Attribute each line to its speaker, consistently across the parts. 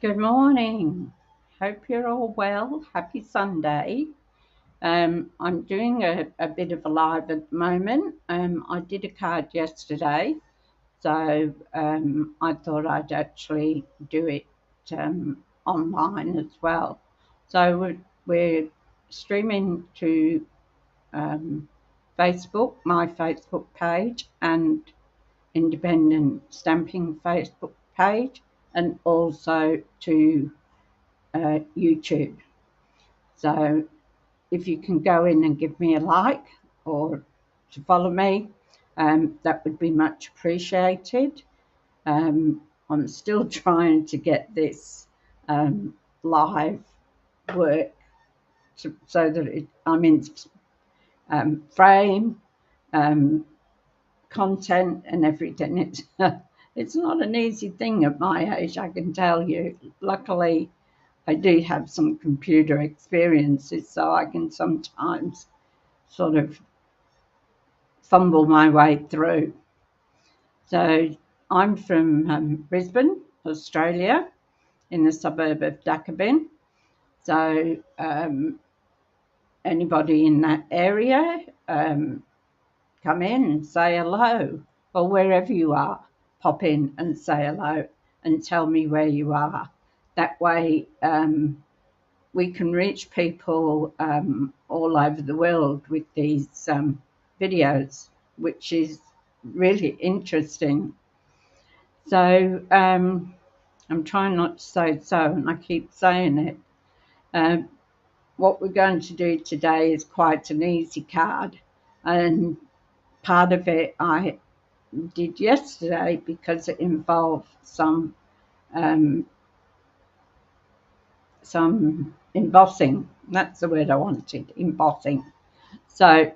Speaker 1: Good morning. Hope you're all well. Happy Sunday. I'm doing a bit of a live at the moment. I did a card yesterday, so I thought I'd actually do it online as well. So we're streaming to um, Facebook, my Facebook page, and Independent Stamping Facebook page, and also to YouTube. So if you can go in and give me a like or to follow me, that would be much appreciated. I'm still trying to get this live work so that I'm in frame, um, content, and everything. It's not an easy thing at my age, I can tell you. Luckily, I do have some computer experiences, so I can sometimes sort of fumble my way through. So I'm from Brisbane, Australia, in the suburb of Dakabin. So anybody in that area, come in and say hello, or wherever you are, pop in and say hello and tell me where you are. That way we can reach people all over the world with these videos, which is really interesting. So I'm trying not to say so, and I keep saying it. Um, what we're going to do today is quite an easy card, and part of it I did yesterday because it involved um, some embossing. That's the word I wanted, embossing. So,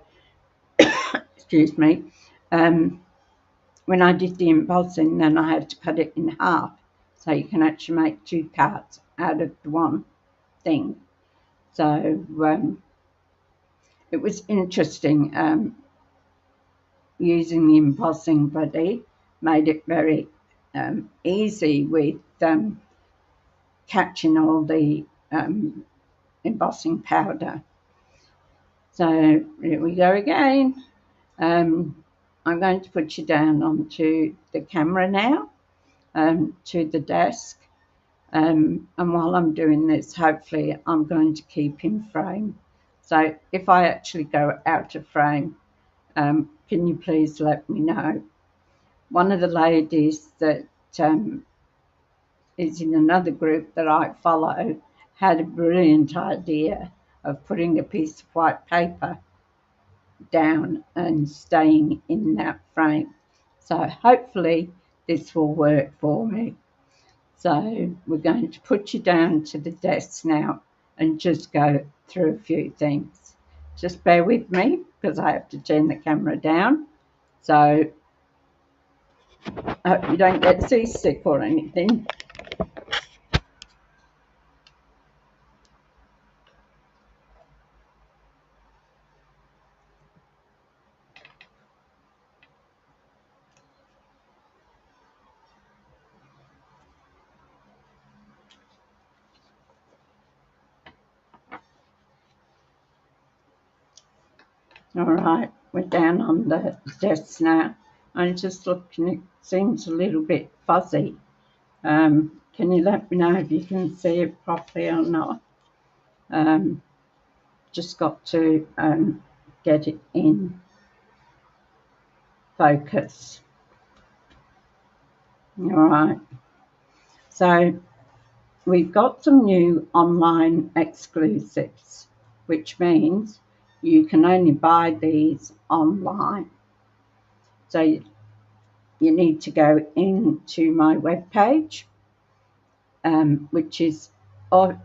Speaker 1: excuse me. Um, when I did the embossing, then I had to cut it in half, so you can actually make two cards out of the one thing. So it was interesting. Using the embossing buddy made it very easy with catching all the embossing powder. So here we go again. I'm going to put you down onto the camera now, to the desk. And while I'm doing this, hopefully I'm going to keep in frame. So if I actually go out of frame, can you please let me know? One of the ladies that is in another group that I follow had a brilliant idea of putting a piece of white paper down and staying in that frame. So hopefully this will work for me. So we're going to put you down to the desk now and just go through a few things. Just bear with me because I have to turn the camera down. So I hope you don't get seasick or anything. All right, we're down on the desk now. I'm just looking, it seems a little bit fuzzy. Can you let me know if you can see it properly or not? Just got to get it in focus. All right, so we've got some new online exclusives, which means you can only buy these online. So you need to go into my webpage, which is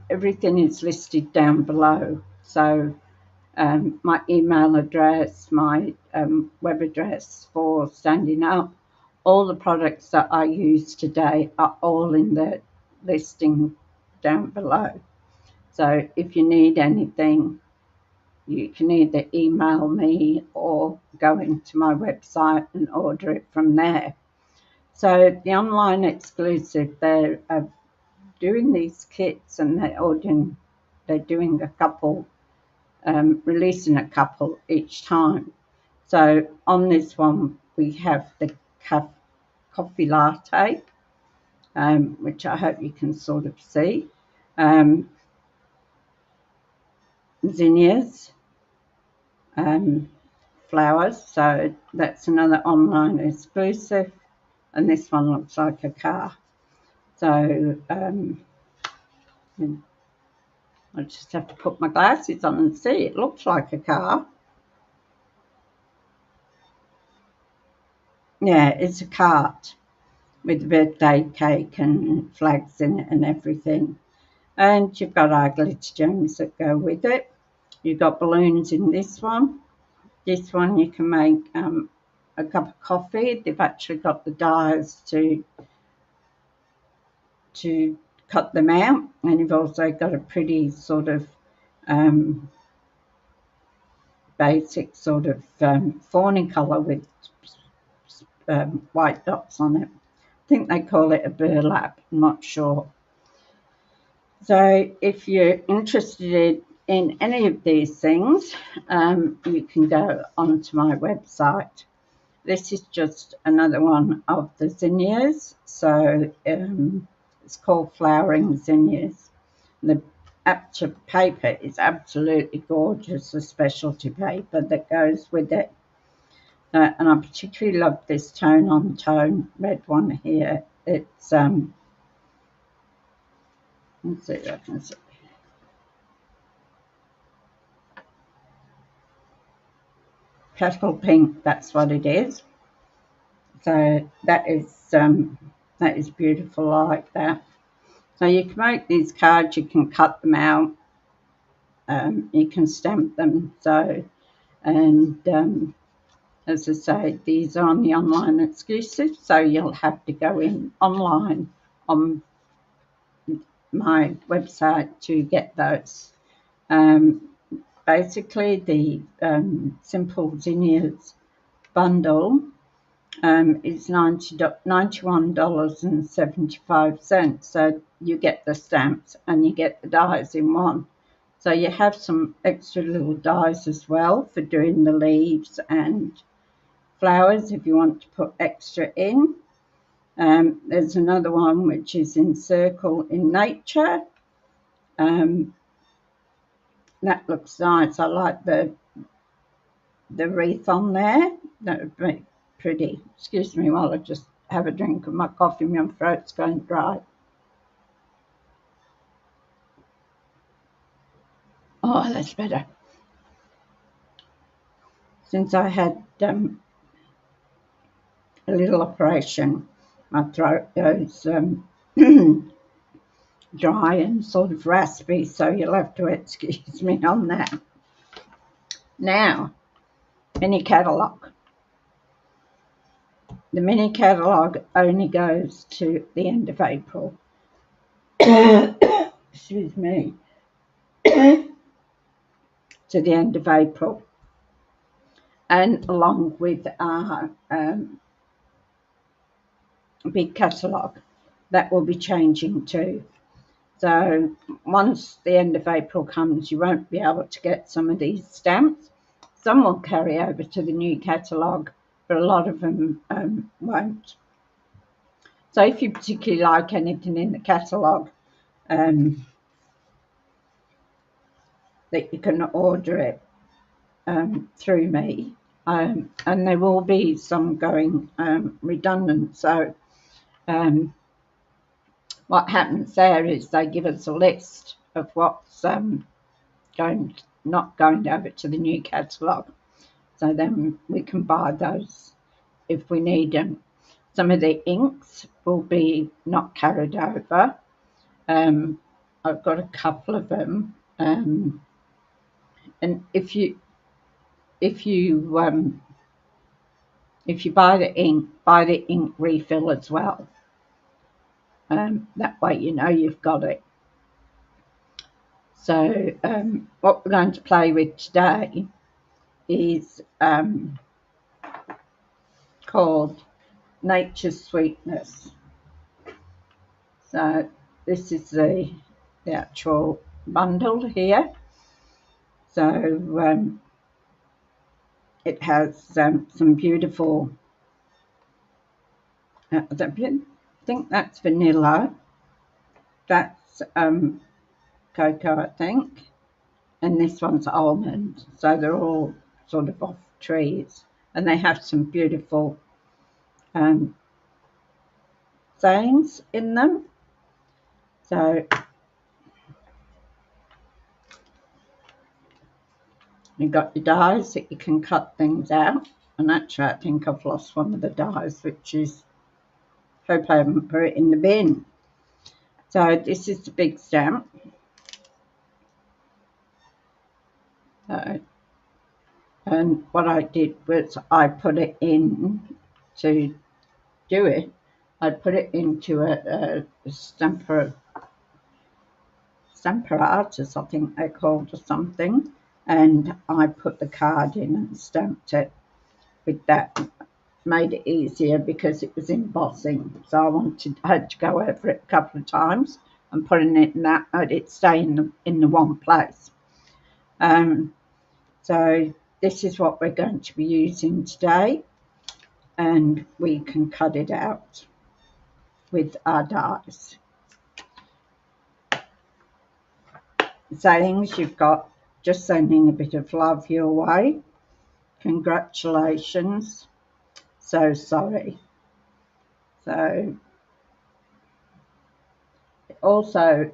Speaker 1: everything is listed down below. So my email address, my web address for standing up, all the products that I use today are all in the listing down below. So if you need anything, you can either email me or go into my website and order it from there. So the online exclusive, they're doing these kits, and they're doing a couple, releasing a couple each time. So on this one we have the coffee latte, which I hope you can sort of see. Zinnias, flowers, so that's another online exclusive, and this one looks like a car. So I just have to put my glasses on and see. It looks like a car. Yeah, it's a cart with a birthday cake and flags in it and everything. And you've got our glitter gems that go with it. You've got balloons in this one. This one you can make a cup of coffee. They've actually got the dies to cut them out, and you've also got a pretty sort of basic sort of fawny colour with white dots on it. I think they call it a burlap, I'm not sure. So if you're interested in any of these things, you can go onto my website. This is just another one of the zinnias. So it's called Flowering Zinnias. The actual paper is absolutely gorgeous, the specialty paper that goes with it. And I particularly love this tone on tone red one here. It's let's see if I can see. Petal pink, that's what it is. So that is beautiful like that. So you can make these cards, you can cut them out, you can stamp them. So, and as I say, these are on the online exclusive, so you'll have to go in online on my website to get those. Basically, the Simple Zinnias bundle is $91.75. So you get the stamps and you get the dies in one. So you have some extra little dies as well for doing the leaves and flowers if you want to put extra in. There's another one which is in Circle in Nature. That looks nice. I like the wreath on there. That would be pretty. Excuse me while I just have a drink of my coffee. My throat's going dry. Oh, that's better. Since I had a little operation, my throat goes dry and sort of raspy, so you'll have to excuse me on that. Now, mini catalogue. The mini catalogue only goes to the end of April. Excuse me. To the end of April. And along with our big catalogue, that will be changing too. So once the end of April comes, you won't be able to get some of these stamps. Some will carry over to the new catalogue, but a lot of them won't. So if you particularly like anything in the catalogue, that you can order it through me. And there will be some going redundant. So what happens there is they give us a list of what's not going over to the new catalogue. So then we can buy those if we need them. Some of the inks will be not carried over. I've got a couple of them, and if you buy the ink refill as well. That way you know you've got it. So what we're going to play with today is called Nature's Sweetness. So this is the actual bundle here. So it has some beautiful, I think that's vanilla, that's cocoa, I think, and this one's almond. So they're all sort of off trees, and they have some beautiful sayings in them. So you've got your dies that you can cut things out, and actually I think I've lost one of the dies, which is, hope I haven't put it in the bin. So this is the big stamp. And what I did was I put it in to do it. I put it into a stamper artist, I think they're called, or something, and I put the card in and stamped it with that. Made it easier because it was embossing, so I had to go over it a couple of times and putting it in that made it stay in the one place. So this is what we're going to be using today, and we can cut it out with our dies. Sayings you've got: just sending a bit of love your way, congratulations, so sorry. So it also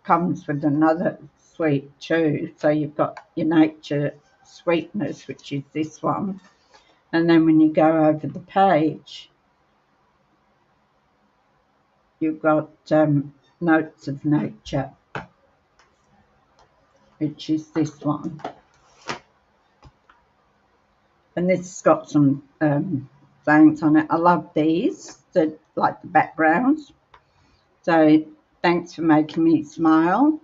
Speaker 1: comes with another sweet too. So you've got your nature sweetness, which is this one, and then when you go over the page, you've got notes of nature, which is this one, and this has got some sayings on it. I love these, they're like the backgrounds. So thanks for making me smile.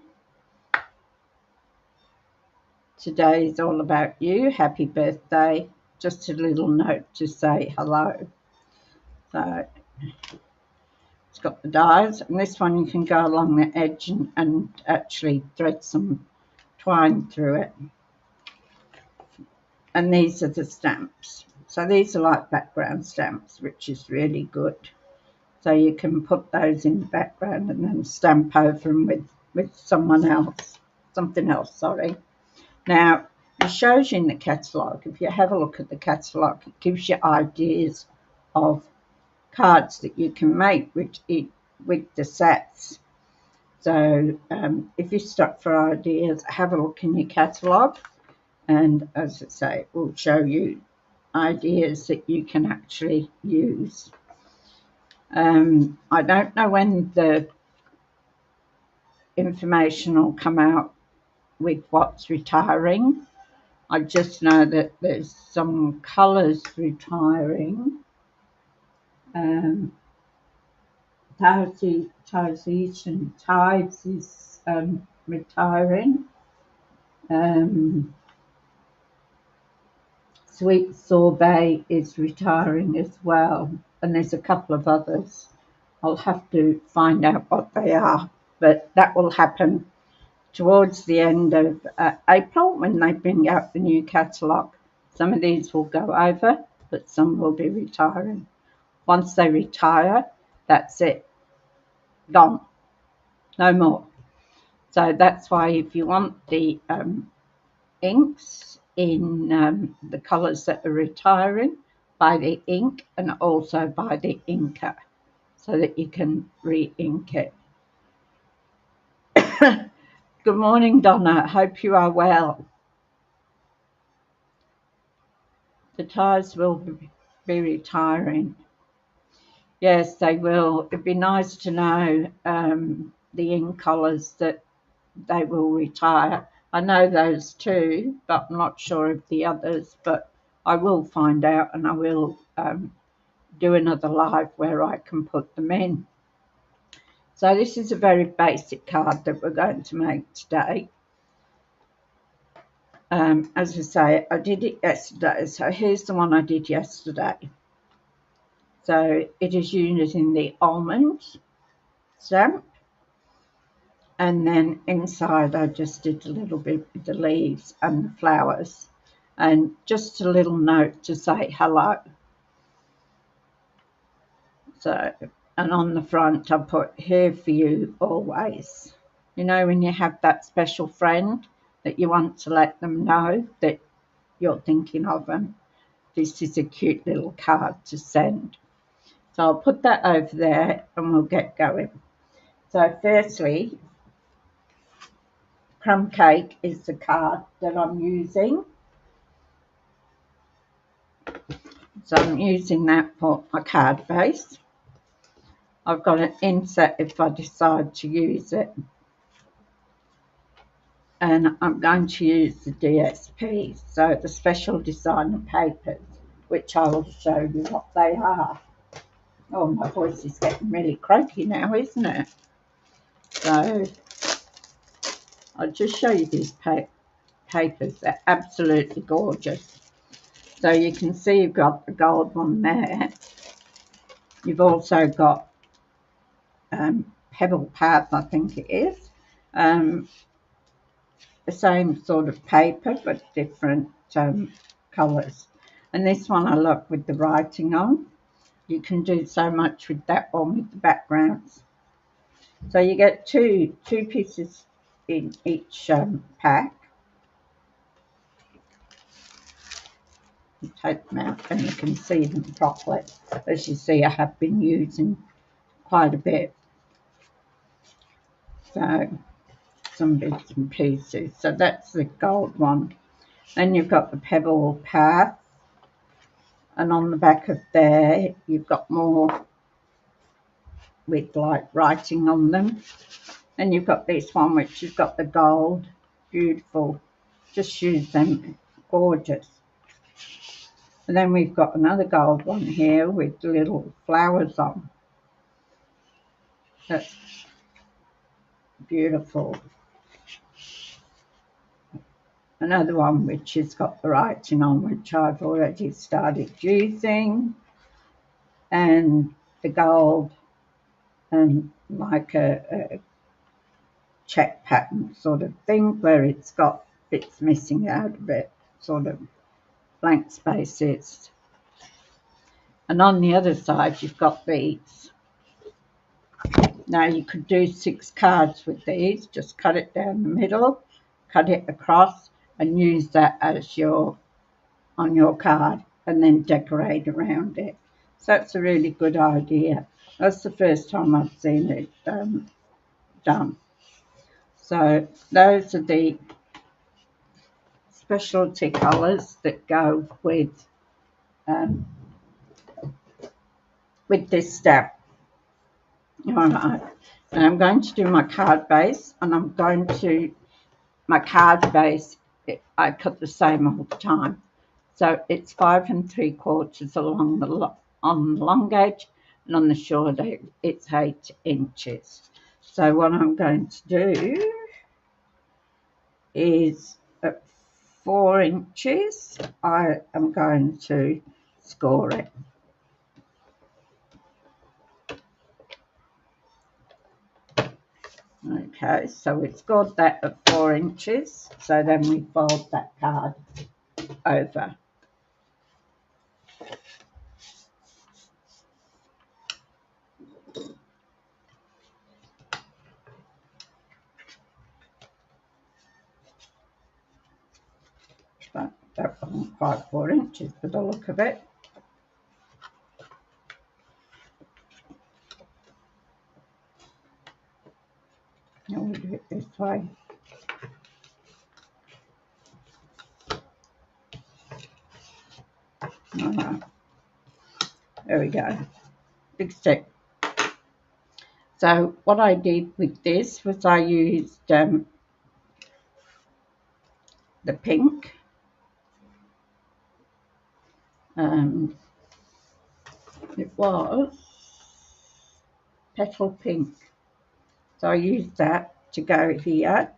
Speaker 1: Today is all about you. Happy birthday. Just a little note to say hello. So it's got the dies, and this one you can go along the edge and actually thread some twine through it. And these are the stamps. So these are like background stamps, which is really good. So you can put those in the background and then stamp over them with something else, sorry. Now, it shows you in the catalogue. If you have a look at the catalogue, it gives you ideas of cards that you can make with the sets. So if you're stuck for ideas, have a look in your catalogue, and as I say, it will show you ideas that you can actually use. I don't know when the information will come out with what's retiring. I just know that there's some colours retiring. Tides is retiring. Sweet Sorbet is retiring as well, and there's a couple of others. I'll have to find out what they are, but that will happen towards the end of April when they bring out the new catalogue. Some of these will go over, but some will be retiring. Once they retire, that's it, gone, no more. So that's why if you want the inks in the colours that are retiring, buy the ink and also buy the inker so that you can re-ink it. Good morning, Donna. Hope you are well. The ties will be retiring. Yes, they will. It'd be nice to know the ink colours that they will retire. I know those two, but I'm not sure of the others, but I will find out, and I will do another live where I can put them in. So this is a very basic card that we're going to make today. As I say, I did it yesterday, so here's the one I did yesterday. So it is using the almond stamp, And then inside I just did a little bit with the leaves and the flowers, and just a little note to say hello. So, and on the front I put, here for you always. You know, when you have that special friend that you want to let them know that you're thinking of them, this is a cute little card to send. So I'll put that over there and we'll get going. So firstly, Crumb Cake is the card that I'm using. So I'm using that for my card base. I've got an inset if I decide to use it. And I'm going to use the DSP, so the special designer papers, which I will show you what they are. Oh, my voice is getting really croaky now, isn't it? So I'll just show you these papers. They're absolutely gorgeous. So you can see you've got the gold one there. You've also got Pebble Path, I think it is. The same sort of paper but different colours. And this one I love with the writing on. You can do so much with that one with the backgrounds. So you get two pieces in each pack. You take them out and you can see them properly. As you see, I have been using quite a bit. So some bits and pieces. So that's the gold one. Then you've got the Pebble Path, and on the back of there you've got more with like writing on them. And you've got this one which has got the gold, beautiful, just use them, gorgeous. And then we've got another gold one here with little flowers on. That's beautiful. Another one which has got the writing on, which I've already started using, and the gold and like a check pattern sort of thing where it's got bits missing out of it, sort of blank spaces. And on the other side you've got these. Now you could do 6 cards with these, just cut it down the middle, cut it across and use that as your on your card and then decorate around it. So that's a really good idea. That's the first time I've seen it done. So those are the specialty colours that go with this step. Alright, and I'm going to do my card base, and I'm going to, my card base, I cut the same all the time. So it's 5 3/4 along the on the long edge, and on the short edge it's 8 inches. So what I'm going to do is at 4 inches, I am going to score it. Okay, so we've scored that at 4 inches, so then we fold that card over. But that wasn't quite 4 inches by the look of it. Now we'll do it this way. Alright, there we go, big stick. So what I did with this was I used the pink, it was Petal Pink, so I used that to go here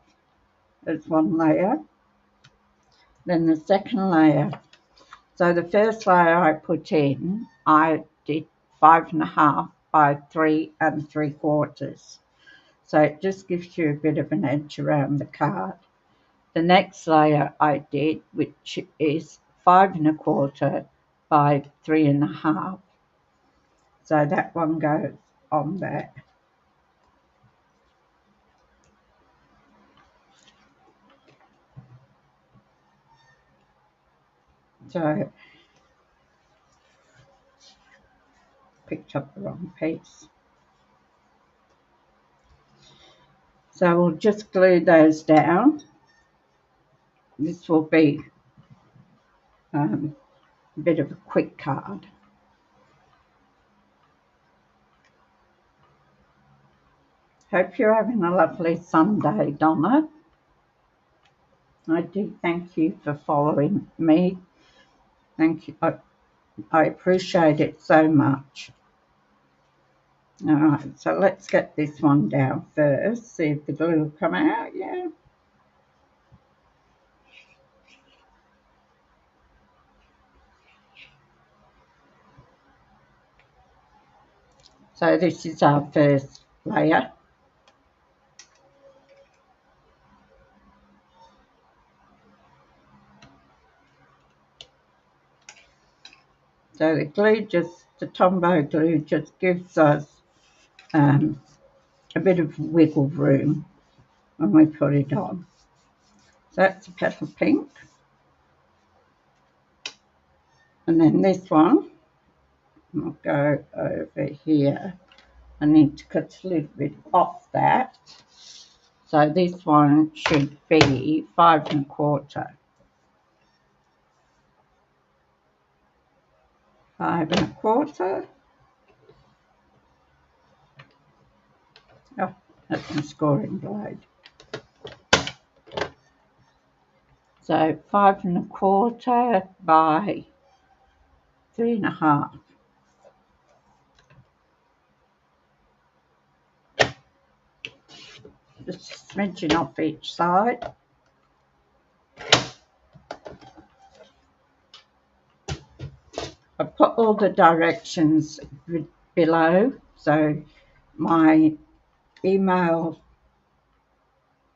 Speaker 1: as one layer. Then the second layer, so the first layer I put in, I did 5.5 by 3 3/4. So it just gives you a bit of an edge around the card. The next layer I did, which is 5 1/4 by 3 1/2. So that one goes on there. So picked up the wrong piece. So we'll just glue those down. This will be a bit of a quick card. Hope you're having a lovely Sunday, Donna. I do thank you for following me. Thank you. I appreciate it so much. All right, so let's get this one down first. See if the glue will come out. Yeah. So this is our first layer. So the glue the Tombow glue just gives us a bit of wiggle room when we put it on. So that's a petal pink. And then this one, I'll go over here. I need to cut a little bit off that. So this one should be 5 1/4. 5 1/4. Oh, that's my scoring blade. So 5 1/4 by 3 1/2. Just smidging off each side. I put all the directions below, so my email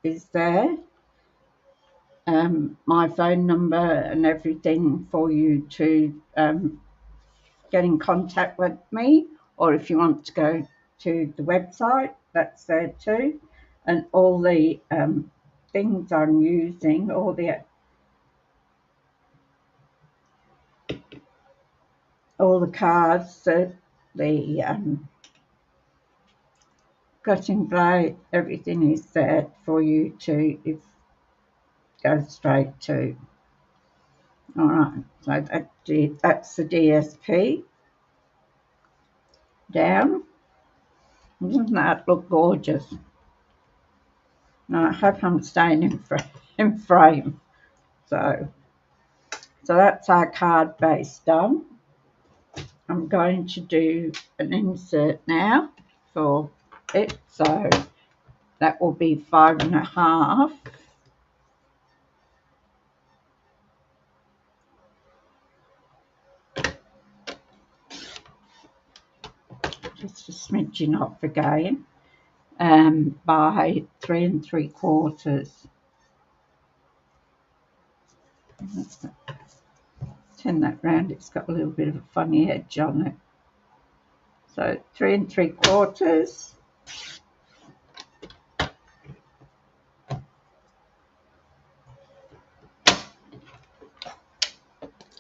Speaker 1: is there, my phone number and everything for you to get in contact with me, or if you want to go to the website, that's there too, and all the things I'm using, all the cards, the cutting blade, everything is there for you to go straight to. All right, so that's the DSP down. Doesn't that look gorgeous? Now I hope I'm staying in frame. So that's our card base done. I'm going to do an insert now for it. So that will be 5 1/2. Just a smidgen off again, by 3 3/4. Turn that round, it's got a little bit of a funny edge on it. So 3 3/4.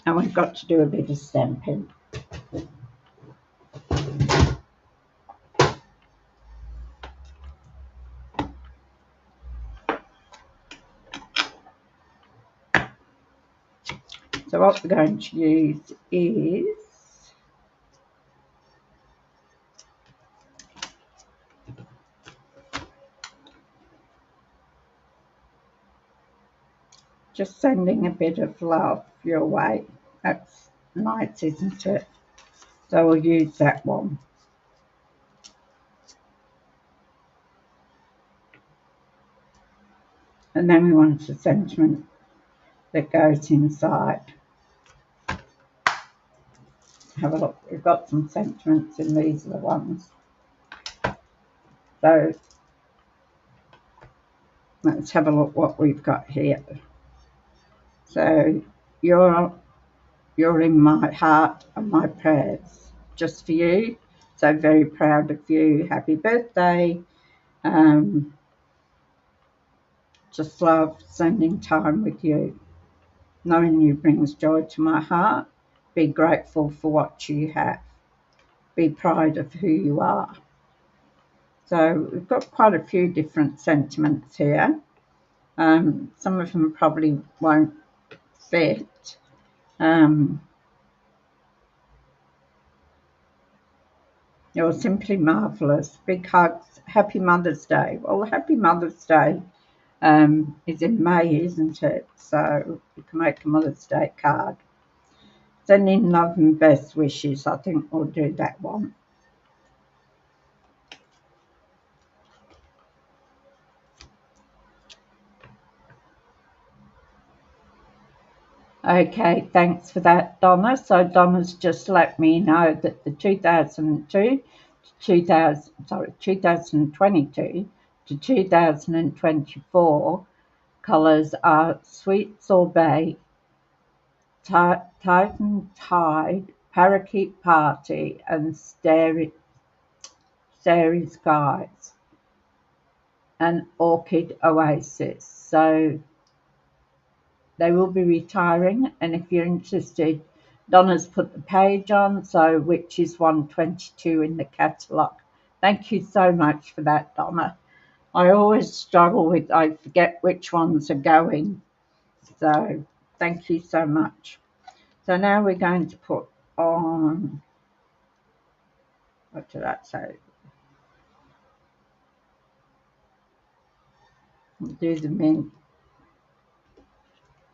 Speaker 1: And we've got to do a bit of stamping. So what we're going to use is just sending a bit of love your way. That's nice, isn't it? So we'll use that one. And then we want a sentiment that goes inside. Have a look, we've got some sentiments, and these are the ones. So let's have a look what we've got here. So you're in my heart and my prayers, just for you. So very proud of you. Happy birthday. Just love spending time with you. Knowing you brings joy to my heart. Be grateful for what you have. Be proud of who you are. So we've got quite a few different sentiments here. Some of them probably won't fit. You're simply marvellous. Big hugs. Happy Mother's Day. Well, Happy Mother's Day is in May, isn't it? So you can make a Mother's Day card. Sending love and best wishes. I think we'll do that one. Okay, thanks for that, Donna. So Donna's just let me know that the 2022 to 2024 colours are Sweet Sorbet, Titan Tide, Parakeet Party, and Starry Skies, and Orchid Oasis. So they will be retiring, and if you're interested, Donna's put the page on, so which is 122 in the catalogue. Thank you so much for that, Donna. I always struggle with, I forget which ones are going, so thank you so much. So now we're going to put on, what did I say? We'll do the mint.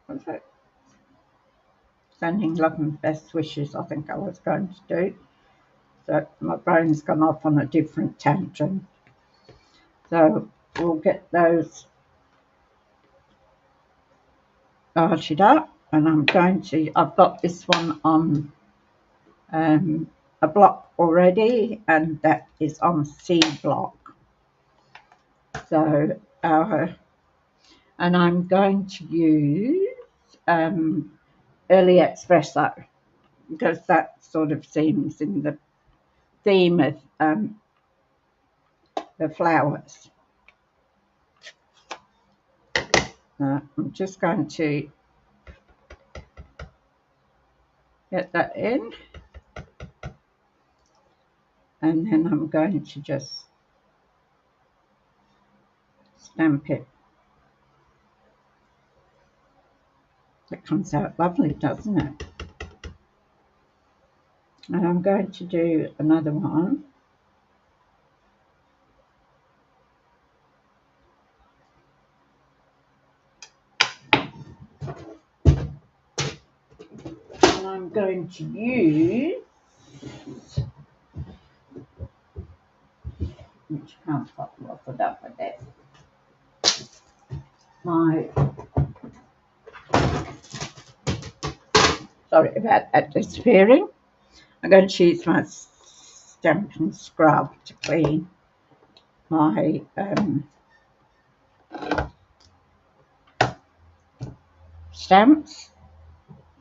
Speaker 1: What's it? Sending love and best wishes, I think I was going to do. So my brain's gone off on a different tangent. So we'll get those arched up, and I've got this one on a block already, and that is on C block. So and I'm going to use early espresso, because that sort of seems in the theme of the flowers. I'm just going to get that in, and then I'm going to just stamp it. That comes out lovely, doesn't it? And I'm going to do another one. And I'm going to use, which I can't pop it up with that, sorry about that disappearing. I'm going to use my stamp and scrub to clean my stamps.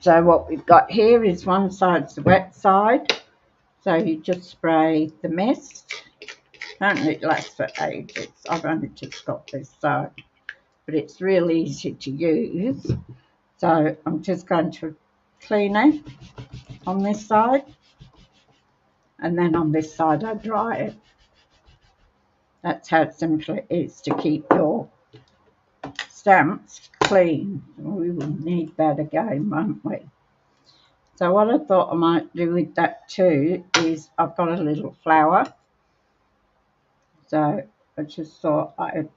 Speaker 1: So what we've got here is one side's the wet side, so you just spray the mist. Apparently it lasts for ages. I've only just got this side, but it's real easy to use. So I'm just going to clean it on this side, and then on this side I dry it. That's how simple it is to keep your stamps clean. We will need that again, won't we? So what I thought I might do with that too is I've got a little flower. So I just thought I'd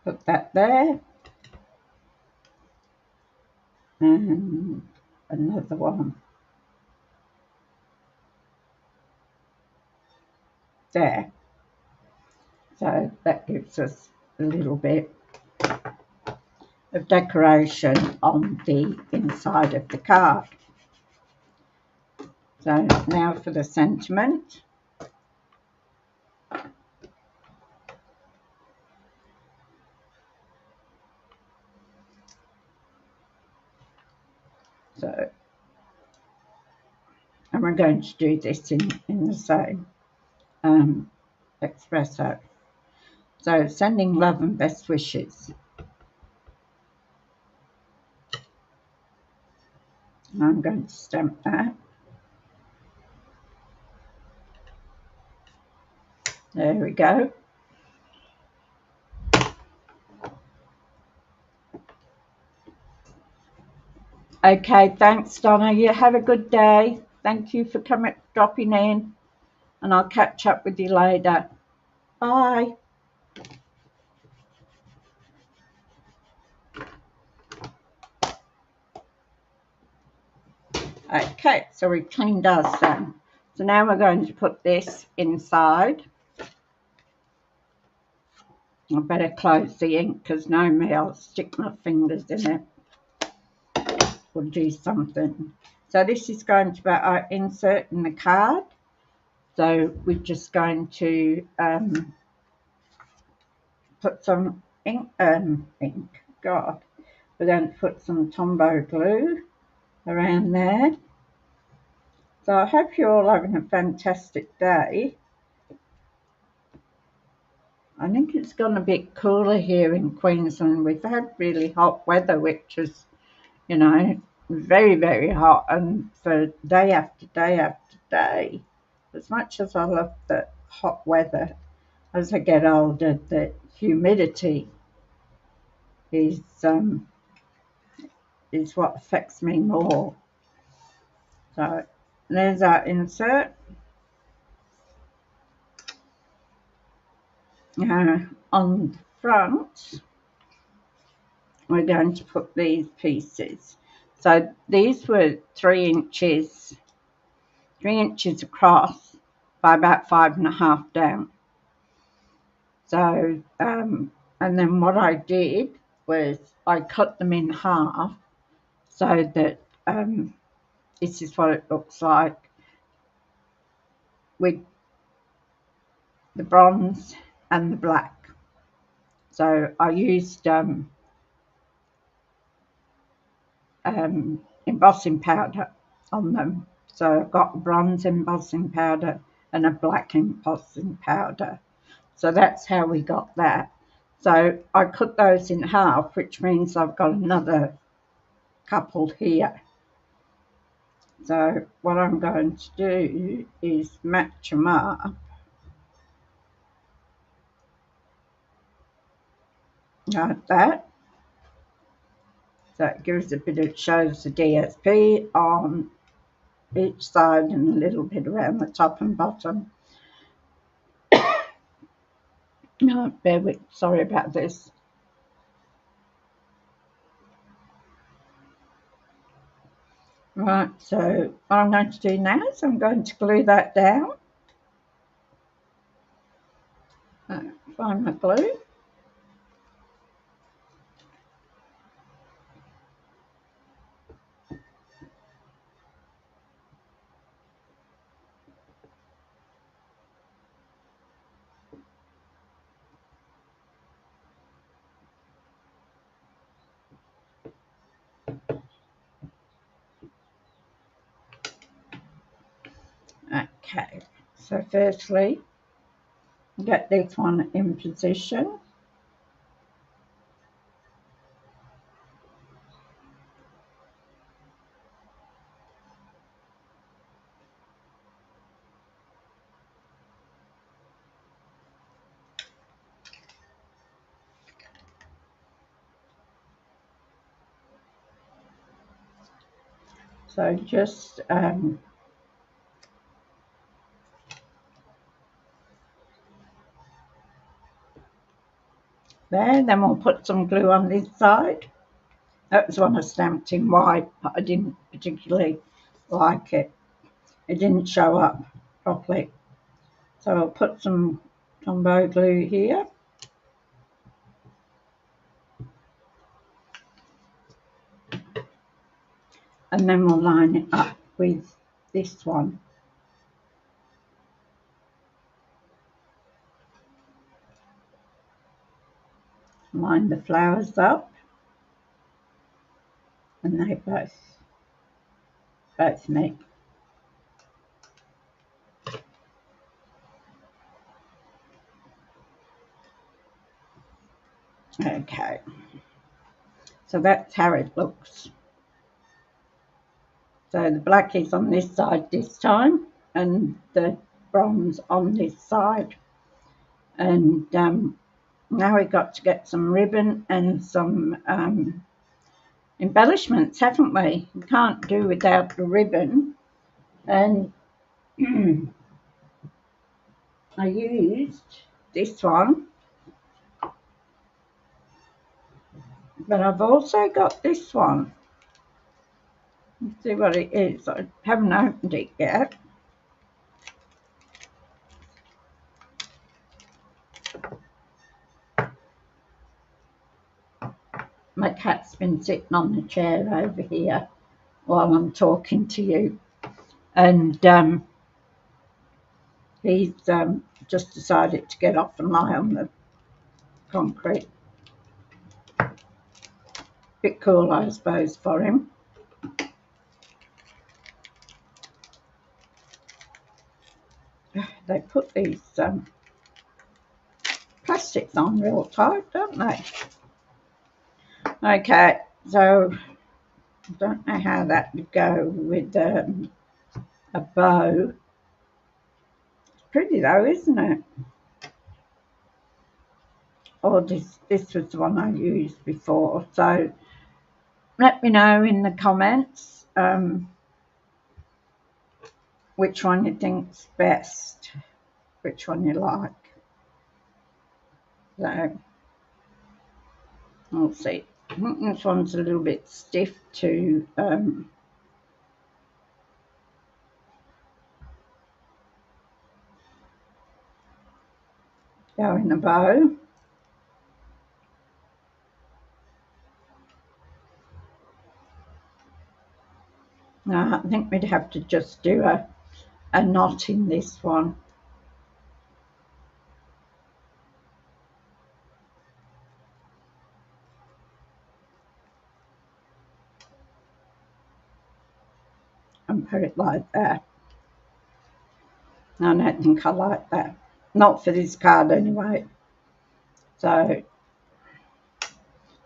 Speaker 1: put that there. And another one there. So that gives us a little bit of decoration on the inside of the card. So now for the sentiment. So, and we're going to do this in the same espresso. So sending love and best wishes. I'm going to stamp that. There we go. Okay, thanks Donna. You have a good day. Thank you for dropping in, and I'll catch up with you later. Bye. Okay, so we've cleaned our sun. So now we're going to put this inside. I better close the ink because no me, I'll stick my fingers in it or do something. So this is going to be insert in the card. So we're just going to put some ink. God, we're going to put some Tombow glue around there. So I hope you're all having a fantastic day. I think it's gone a bit cooler here in Queensland. We've had really hot weather, which is, you know, very, very hot, and for day after day after day. As much as I love the hot weather, as I get older, the humidity is what affects me more. So there's our insert. On the front, we're going to put these pieces. So these were 3 inches across by about 5.5 down. So and then what I did was I cut them in half so that this is what it looks like with the bronze and the black. So I used embossing powder on them. So I've got bronze embossing powder and a black embossing powder. So that's how we got that. So I cut those in half, which means I've got another couple here. So what I'm going to do is match them up like that. So it gives a bit of, shows the DSP on each side and a little bit around the top and bottom. No, bear with, sorry about this. Right, so what I'm going to do now is I'm going to glue that down. Find my glue. Okay, so firstly, get this one in position. So just there, then we'll put some glue on this side. That was one I stamped in white, but I didn't particularly like it. It didn't show up properly. So I'll put some Tombow glue here. And then we'll line it up with this one. line the flowers up, and they both meet. Okay, so that's how it looks. So the black is on this side this time, and the bronze on this side. And now we've got to get some ribbon and some embellishments, haven't we? We can't do without the ribbon. And I used this one, but I've also got this one. Let's see what it is. I haven't opened it yet. My cat's been sitting on the chair over here while I'm talking to you, and he's just decided to get off and lie on the concrete. Bit cool, I suppose, for him. They put these plastics on real tight, don't they? Okay, so I don't know how that would go with a bow. It's pretty though, isn't it? Or this was the one I used before. So let me know in the comments which one you think's best, which one you like. So we'll see. I think this one's a little bit stiff to go in a bow. I think we'd have to just do a knot in this one. And put it like that. I don't think I like that. Not for this card anyway. So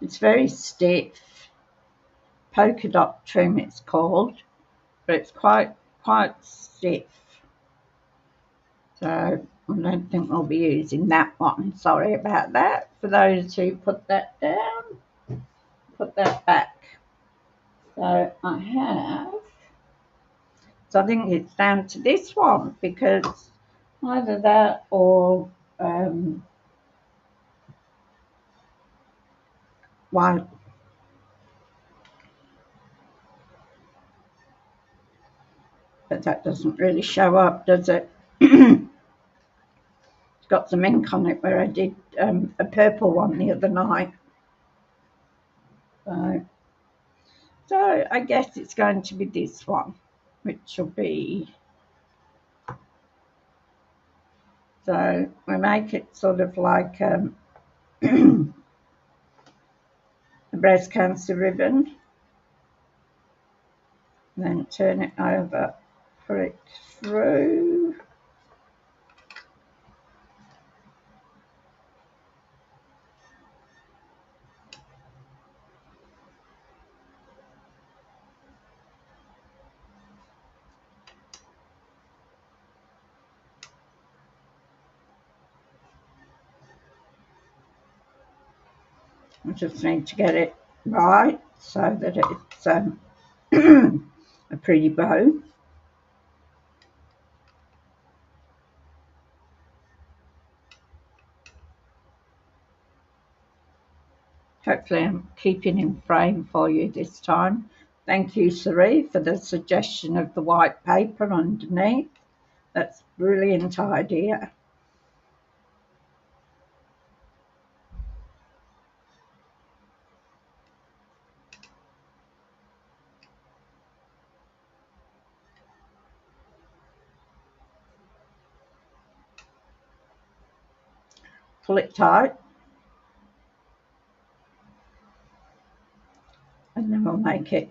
Speaker 1: it's very stiff. Polka dot trim it's called, but it's quite stiff. So I don't think we'll be using that one. Sorry about that. For those who put that down, put that back. So I have. So I think it's down to this one, because either that or white. But that doesn't really show up, does it? It's got some ink on it where I did a purple one the other night. So I guess it's going to be this one, which will be. So we make it sort of like a breast cancer ribbon, then turn it over, put it through. I just need to get it right so that it's a pretty bow. Hopefully I'm keeping in frame for you this time. Thank you, Suzie, for the suggestion of the white paper underneath. That's a brilliant idea. Pull it tight. make it.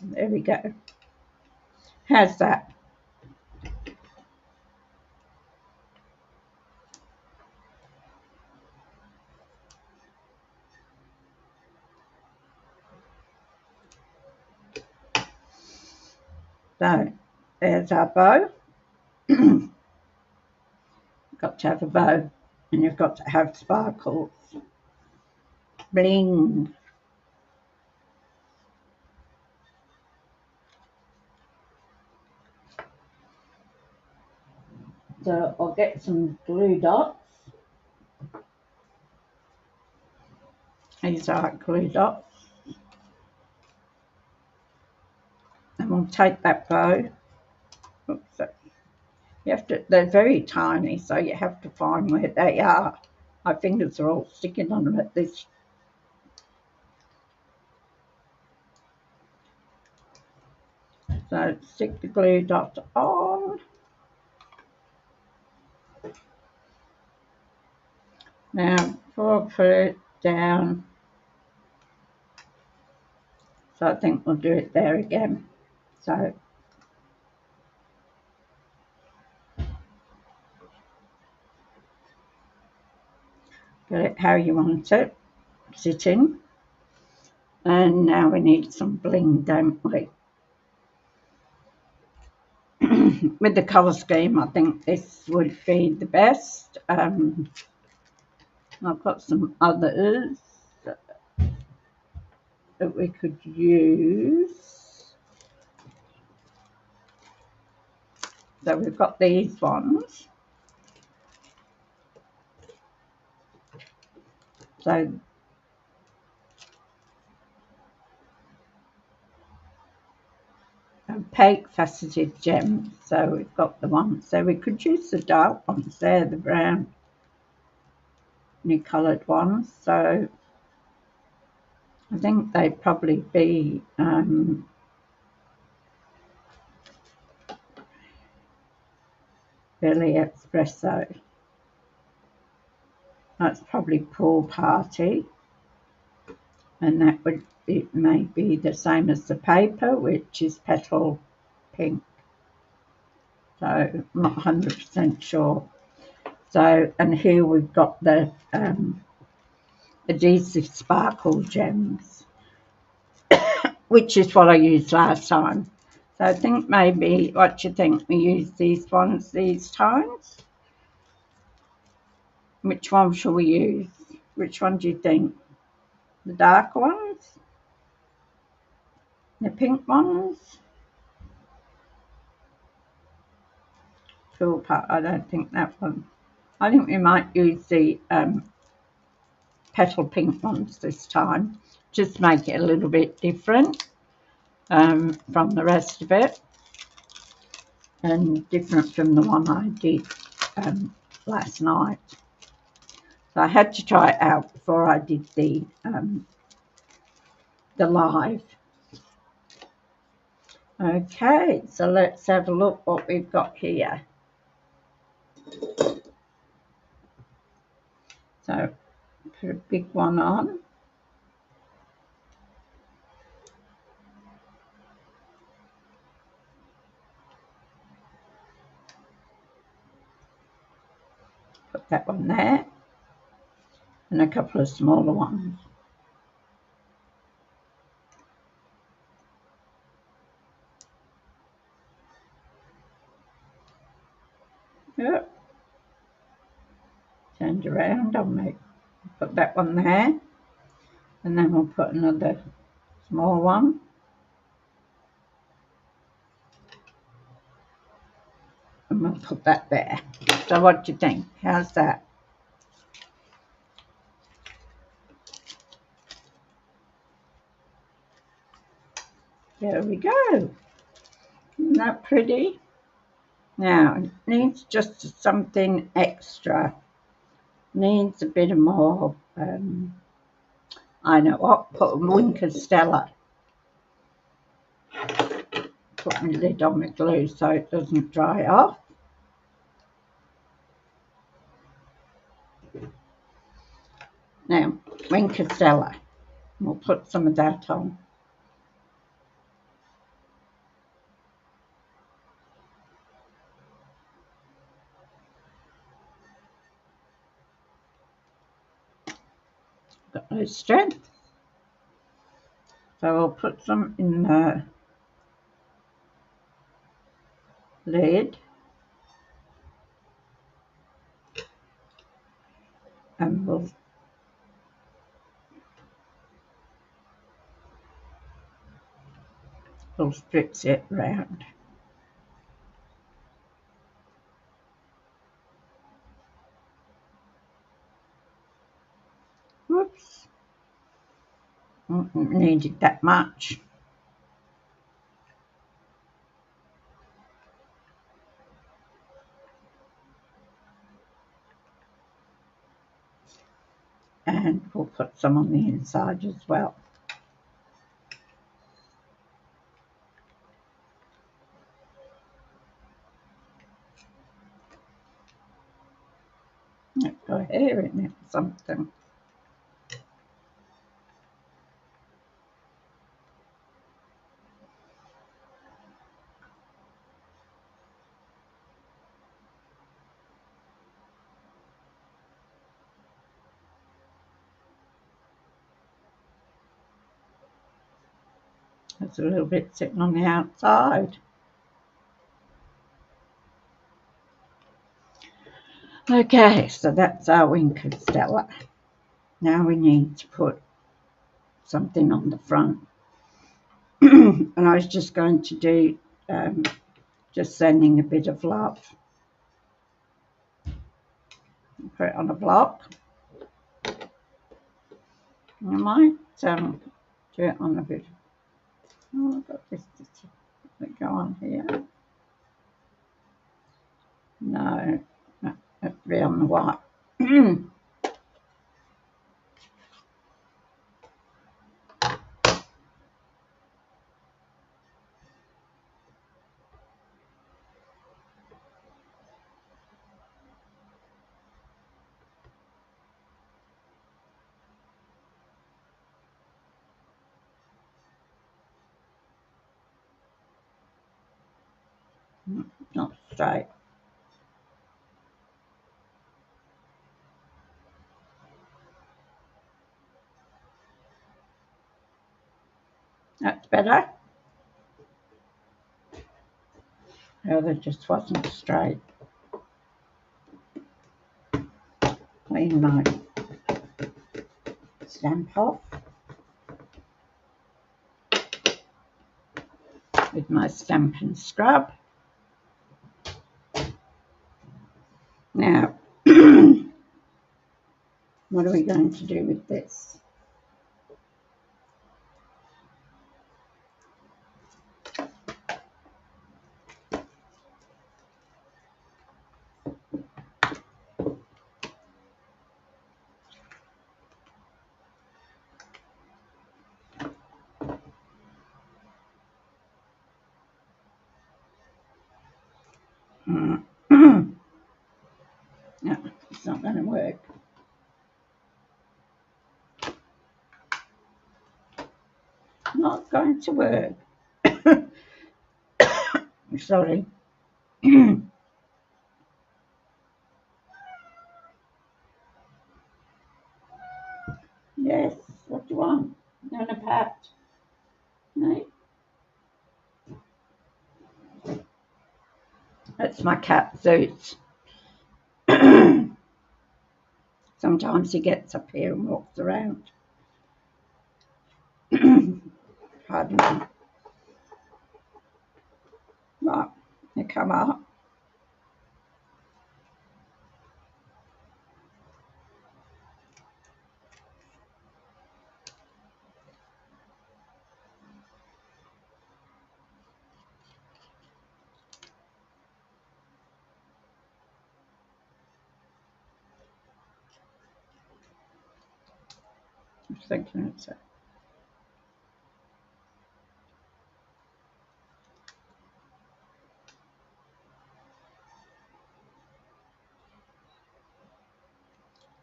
Speaker 1: There we go. How's that? So there's our bow. Got to have a bow, and you've got to have sparkles. Bling. So I'll get some glue dots. These are glue dots. And we'll take that bow. Oops, you have to, they're very tiny, so you have to find where they are. My fingers are all sticking on them at this. So stick the glue dot on. Now before I put it down, so I think we'll do it there again. So get it how you want it, sitting. And now we need some bling, don't we? With the colour scheme, I think this would be the best. I've got some others that we could use. So we've got these ones. So opaque faceted gems. So we've got the ones. So we could use the dark ones there, the brown, new coloured ones. So I think they'd probably be really EXPRESSO. That's probably Pool Party, and that would be maybe the same as the paper, which is Petal Pink. So I'm not 100% sure. So, and here we've got the adhesive sparkle gems, which is what I used last time. So I think maybe, what do you think, we use these ones these times? Which one shall we use? Which one do you think? The dark ones? The pink ones? Cool part. I don't think that one. I think we might use the petal pink ones this time. Just make it a little bit different from the rest of it. And different from the one I did last night. So I had to try it out before I did the live. Okay, so let's have a look what we've got here. So put a big one on. Put that one there. And a couple of smaller ones. Yep. Turned around on me. Put that one there. And then we'll put another small one. And we'll put that there. So what do you think? How's that? There we go. Isn't that pretty? Now, it needs just something extra. Needs a bit of more, I know what, put a Winker Stella. my lid on my glue so it doesn't dry off. Now, Stella, we'll put some of that on. Got no strength. So I'll put some in the lid. And we'll stretch it round. Whoops. Needed that much. And we'll put some on the inside as well. It's got hair in it or something. There's a little bit sitting on the outside. Okay, so that's our Stella. Now we need to put something on the front. And I was just going to do, just sending a bit of love. Put it on a block. I might do it on a bit. Oh, I've got this to go on here. No, that'd be on the white. Not straight. That's better. The other just wasn't straight. Clean my stamp off with my stamp and scrub. Now, what are we going to do with this? No, it's not going to work. Not going to work. Sorry. Yes, what do you want? And a pat? No? That's my cat, Zeus. Sometimes he gets up here and walks around. Pardon me. Right, they come up. I'm thinking it's a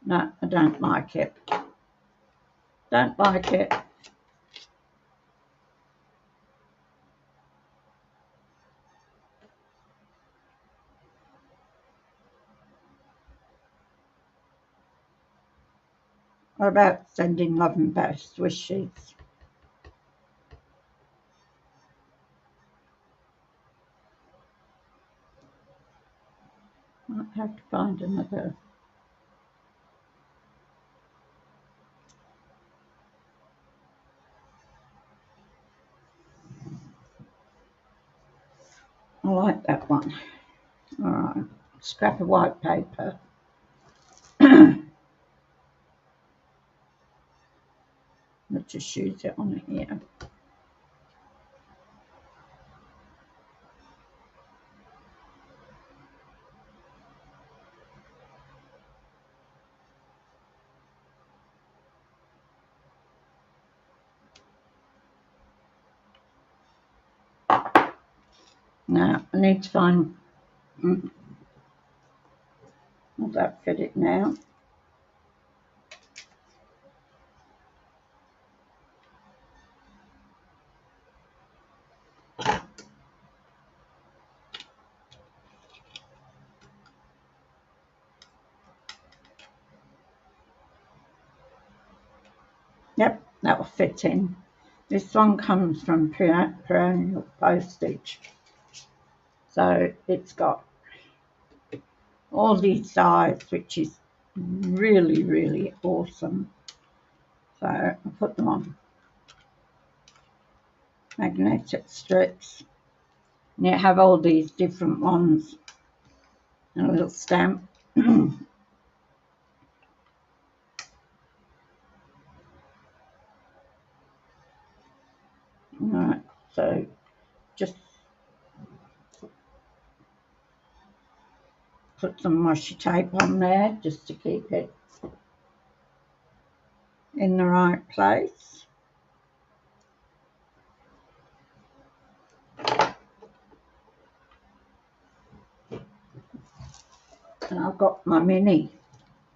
Speaker 1: No, I don't like it. Don't like it. What about sending love and best wishes? Might have to find another. I like that one. All right, scrap of white paper. Let's just use it on here. Now I need to find. Will that fit it now? Yep, that will fit in. This one comes from Perennial Postage. So it's got all these sides, which is really, really awesome. So I put them on magnetic strips. And you have all these different ones and a little stamp. Alright, so just put some washi tape on there just to keep it in the right place. And I've got my mini.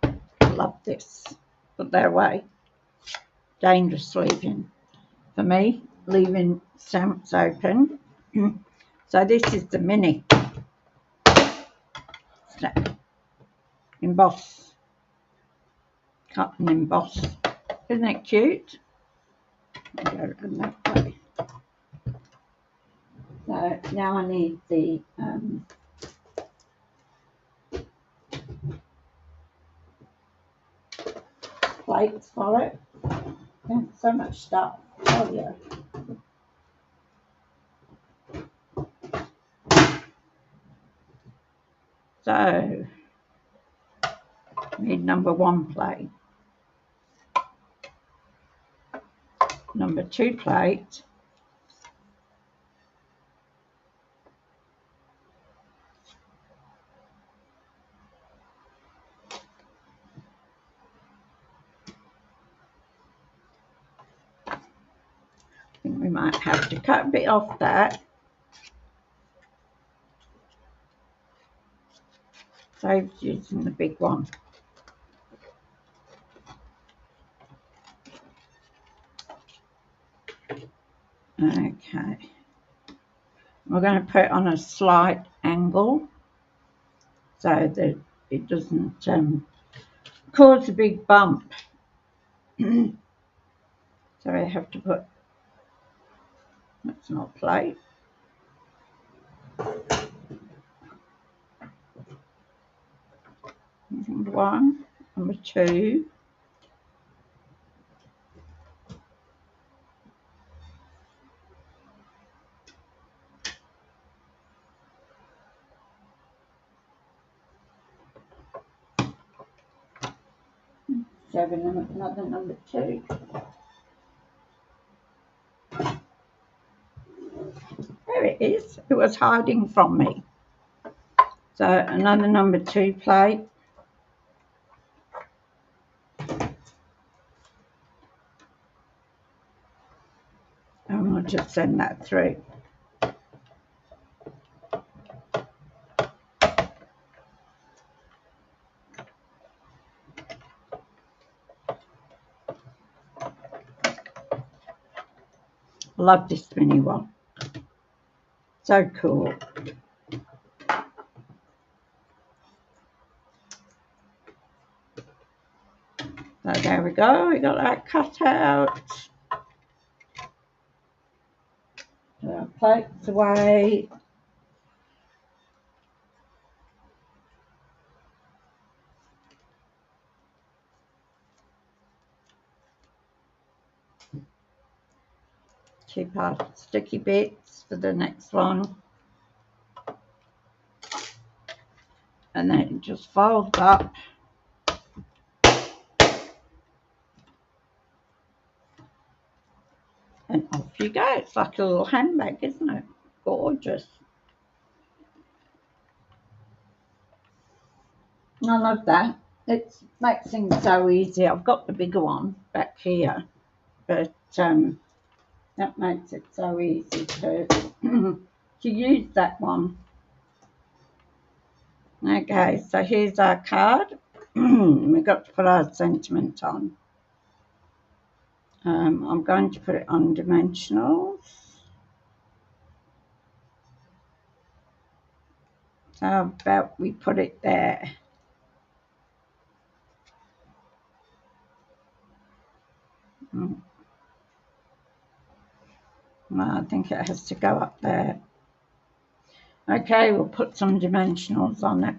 Speaker 1: I love this. Put that away. Dangerous leaving. For me, leaving stamps open. So this is the mini. Emboss. Cut and emboss. Isn't that cute? I'll go in that way. So now I need the plates for it. There's so much stuff. Oh yeah. So I need number 1 plate. Number 2 plate. I think we might have to cut a bit off that. Saves using the big one. Okay. We're going to put it on a slight angle so that it doesn't cause a big bump. So I have to put, that's not plate. Number 1, number 2. Another number 2. There it is. It was hiding from me. So another number 2 plate. And we'll just send that through. love this mini one. So cool. So there we go. We got that cut out. Put our plates away. Keep our sticky bits for the next one. And then it just folds up. And off you go. It's like a little handbag, isn't it? Gorgeous. I love that. It makes things so easy. I've got the bigger one back here, but that makes it so easy to to use that one. Okay, so here's our card. We've got to put our sentiment on. I'm going to put it on dimensionals. So how about we put it there? Well, I think it has to go up there. Okay, we'll put some dimensionals on it.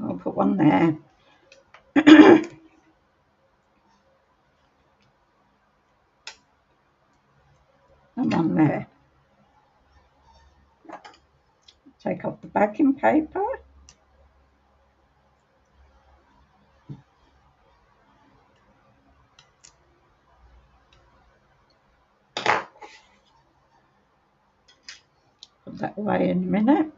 Speaker 1: I'll put one there. And one there. Take off the backing paper. Put that away in a minute.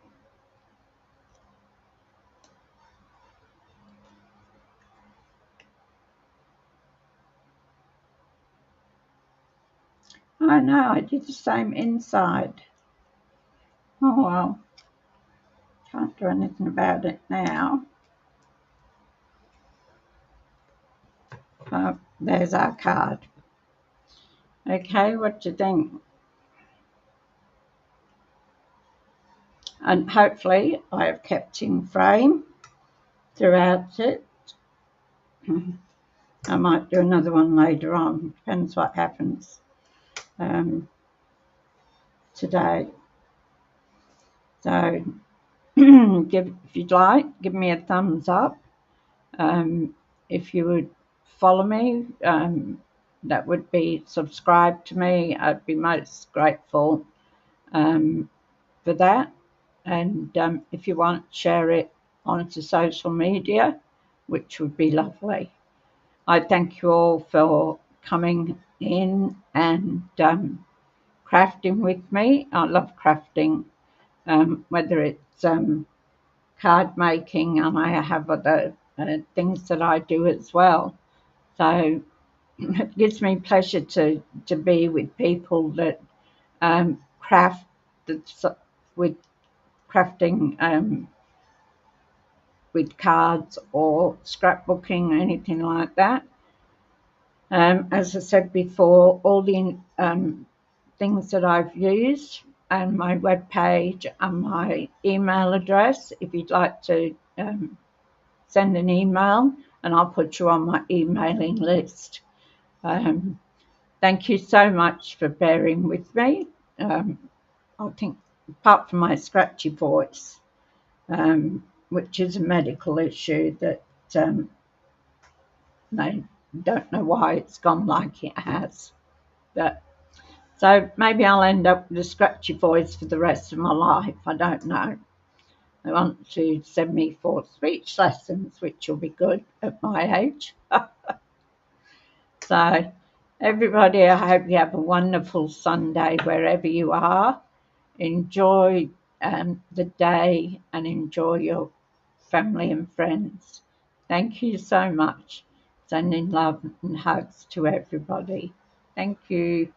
Speaker 1: Oh no, I did the same inside. Oh well, can't do anything about it now. Oh, there's our card. Okay, what do you think? And hopefully I have kept in frame throughout it. I might do another one later on, depends what happens today. So if you'd like, give me a thumbs up. If you would follow me, that would be subscribe to me. I'd be most grateful for that. And if you want, share it onto social media, which would be lovely. I thank you all for coming in and crafting with me. I love crafting, whether it's card making, and I have other things that I do as well. So it gives me pleasure to be with people that craft with crafting with cards or scrapbooking, anything like that. As I said before, all the things that I've used and my webpage and my email address, if you'd like to send an email and I'll put you on my emailing list. Thank you so much for bearing with me. I think apart from my scratchy voice, which is a medical issue that I don't know why it's gone like it has. But so maybe I'll end up with a scratchy voice for the rest of my life. I don't know. They want to send me for speech lessons, which will be good at my age. So everybody, I hope you have a wonderful Sunday wherever you are. Enjoy the day and enjoy your family and friends. Thank you so much. Sending love and hugs to everybody. Thank you.